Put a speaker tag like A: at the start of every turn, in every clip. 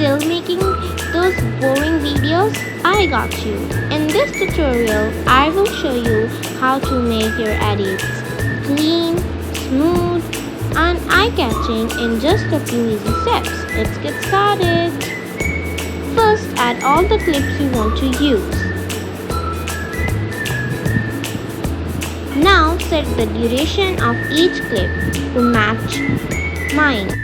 A: Still making those boring videos? I got you. In this tutorial, I will show you how to make your edits clean, smooth, and eye-catching in just a few easy steps. Let's get started. First, add all the clips you want to use. Now set the duration of each clip to match mine.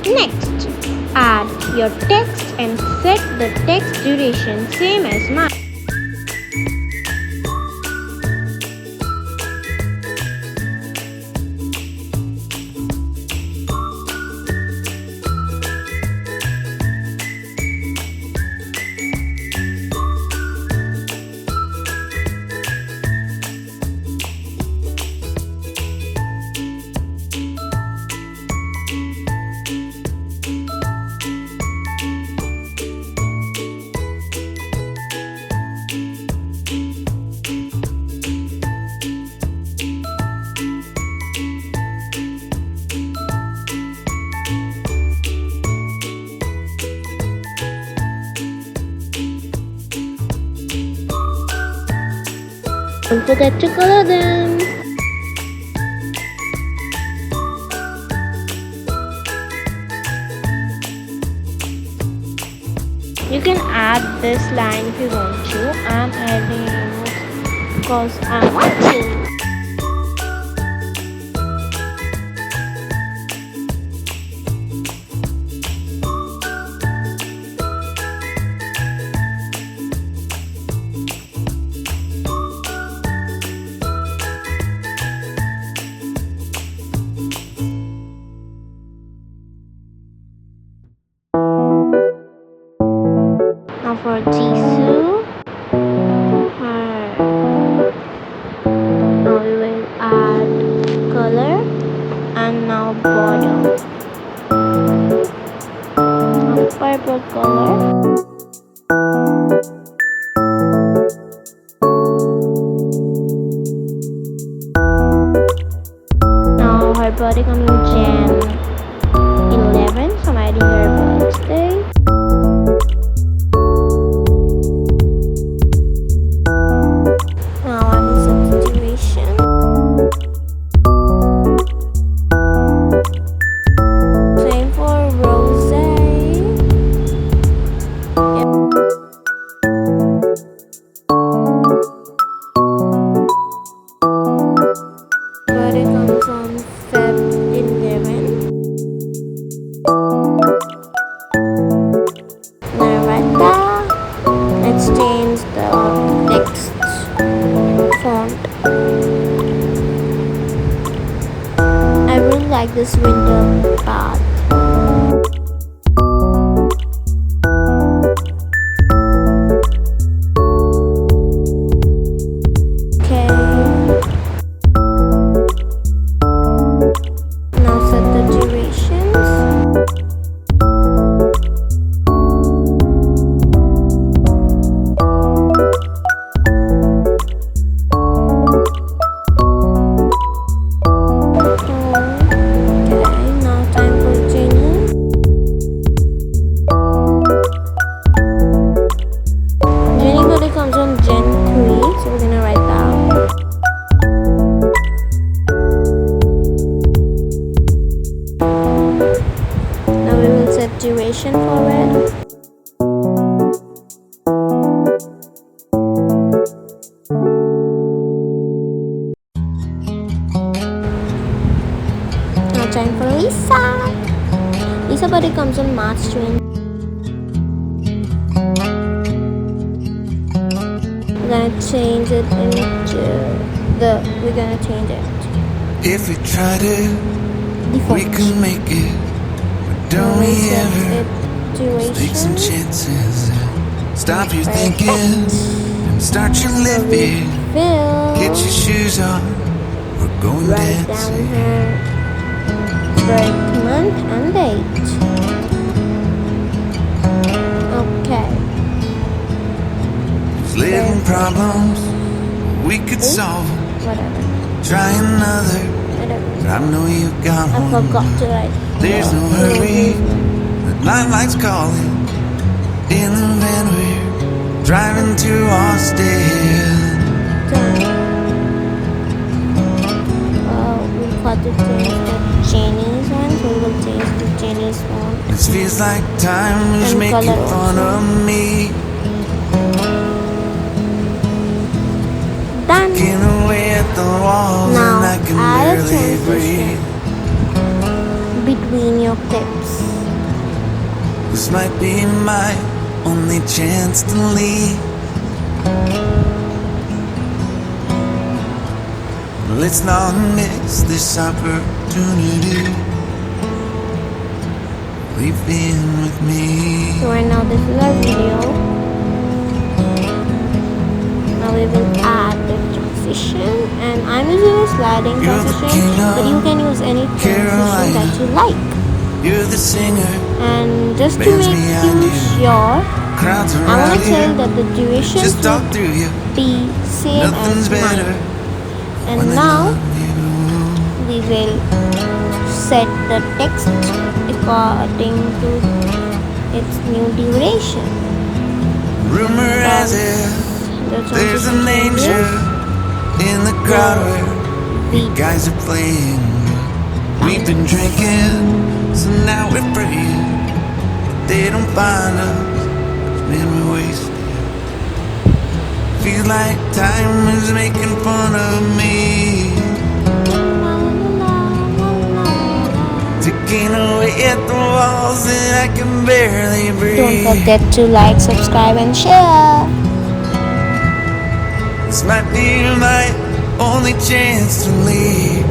A: Next, add your text and set the text duration same as mine. Don't forget to color them. You can add this line if you want to. I'm adding because I want to. Now for Jisoo, now we will add color and now border, now purple color. Now her birthday coming Jan 11, so I'm adding her birthday. Let's change the text font. I really like this winter part. Okay. Now set the durations. Comes on Gen 3, so we're gonna write down. Now we will set duration for it. Now time for Lisa. Lisa birthday comes on March 20. We're gonna change it we're gonna change it.
B: If we try to, we can make it. But don't we ever take some chances? Stop your thinking and start your living. Get your shoes on, we're going dancing.
A: birth month and date. Okay.
B: There's little problems we could solve.
A: Whatever.
B: Try another. I know you got
A: I
B: one.
A: forgot to write.
B: There's no hurry. The night lights calling. In the van we're driving to Austin.
A: We got to change the Jenny's one, so we'll change the Jenny's one.
B: This feels like time is
A: And
B: making
A: color
B: fun
A: also.
B: of me.
A: Done.
B: Looking away at the walls
A: Now,
B: and I can
A: add a
B: barely
A: transition
B: breathe.
A: between your clips.
B: This might be my only chance to leave. Let's not miss this opportunity. Leave in with me.
A: So right now this is our video. Now we will add the transition, and I'm using a sliding
B: You're the
A: transition,
B: king of
A: but you can use any transition
B: Carolina.
A: that you like.
B: You're the singer,
A: And just to
B: Bands
A: make
B: behind
A: you
B: you.
A: sure,
B: crowds
A: I want
B: around
A: to tell
B: you.
A: that the duration
B: Just talk
A: should
B: through you.
A: be same
B: Nothing's
A: as
B: better
A: mine.
B: when
A: And
B: they
A: now
B: love you.
A: we will set the text according to its new duration.
B: Rumor has it
A: The
B: there's
A: transition
B: an angel
A: changes.
B: in the crowd where
A: Beat.
B: you guys are playing. We've been drinking, so now we're praying. They don't find us, man, we're wasted. Feels like time is making fun of me. Ticking away at the walls and I can barely breathe.
A: Don't forget to like, subscribe, and share.
B: This might be my only chance to leave.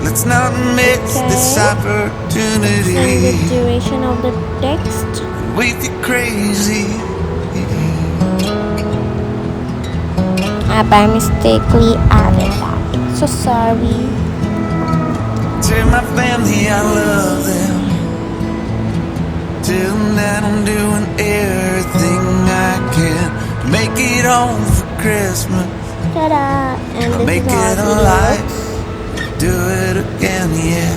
B: Let's not miss this
A: Okay.
B: opportunity.
A: And the duration of the text.
B: With you crazy.
A: I by mistakenly added that. So sorry.
B: Tell my family I love them. Tell them that I'm doing everything I can to make it home for Christmas.
A: Ta-da! And this
B: Make
A: is how
B: it
A: it
B: alive.
A: looks.
B: Do it again, yeah.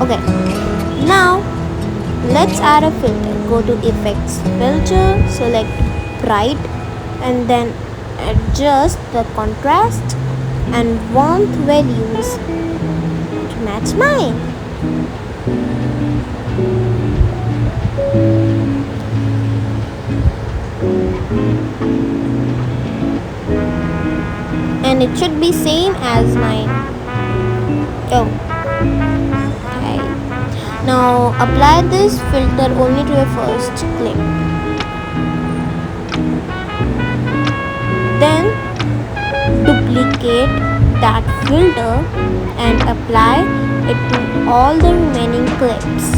A: Okay. Now let's add a filter. Go to effects, filter, select bright, and then adjust the contrast and warmth values to match mine. And it should be same as mine. Oh. Okay. Now apply this filter only to your first clip. Then duplicate that filter and apply it to all the remaining clips.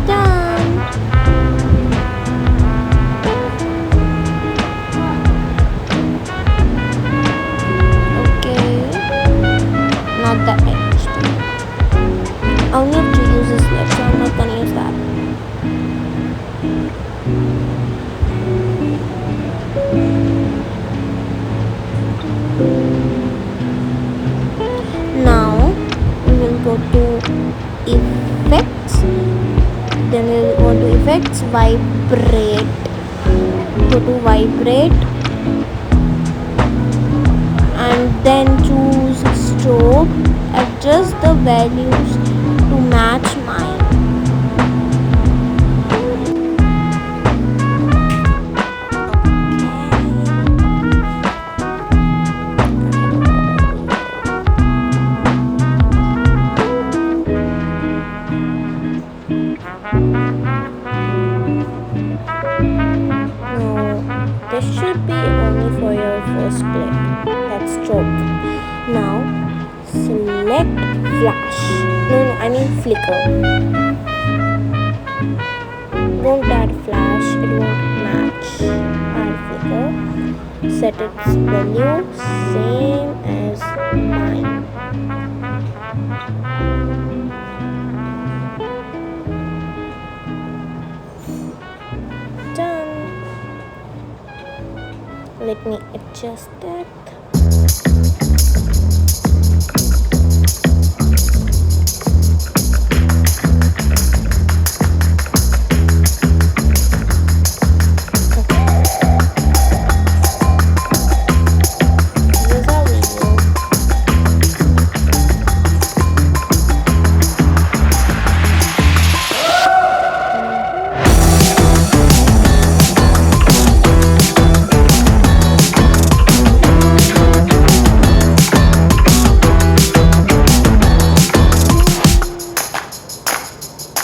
A: Done. Okay. Not the edge. I only have to use this lip, so I'm not gonna use that. Now we will go to effects, then we will go to effects, vibrate, go to vibrate, and then choose strobe, adjust the values to match mine. This should be only for your first clip. That's stroke. Now select flash. No, I mean flicker. Won't add flash, it won't match. Add flicker. Set its value same as mine. Done. Let me adjust that.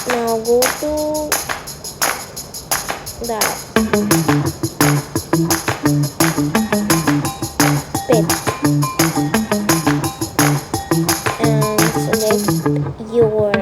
A: Now go to that pit and select your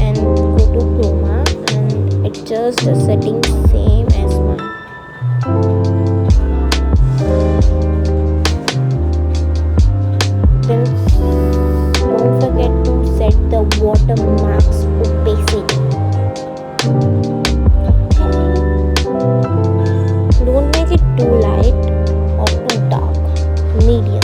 A: channel video adjust the settings same as mine. Then don't forget to set the watermark opacity. Don't make it too light or too dark. Medium.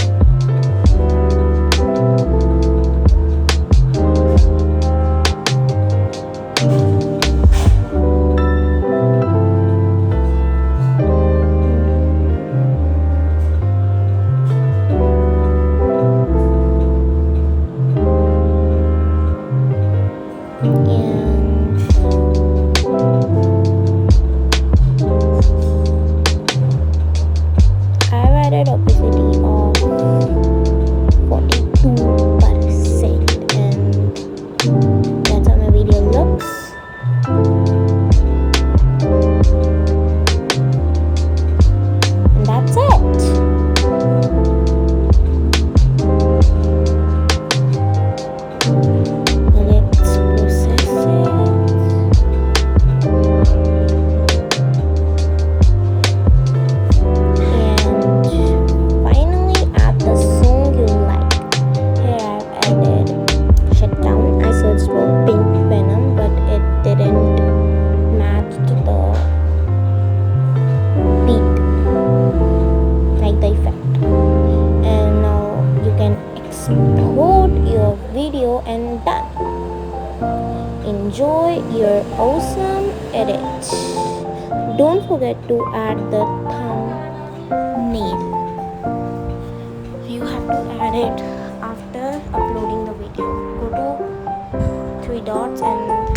A: Opacity of 42%, and that's how my video looks. And that's it. Let's process it. Export your video and done. Enjoy your awesome edit. Don't forget to add the thumbnail. You have to add it after uploading the video. Go to 3 dots and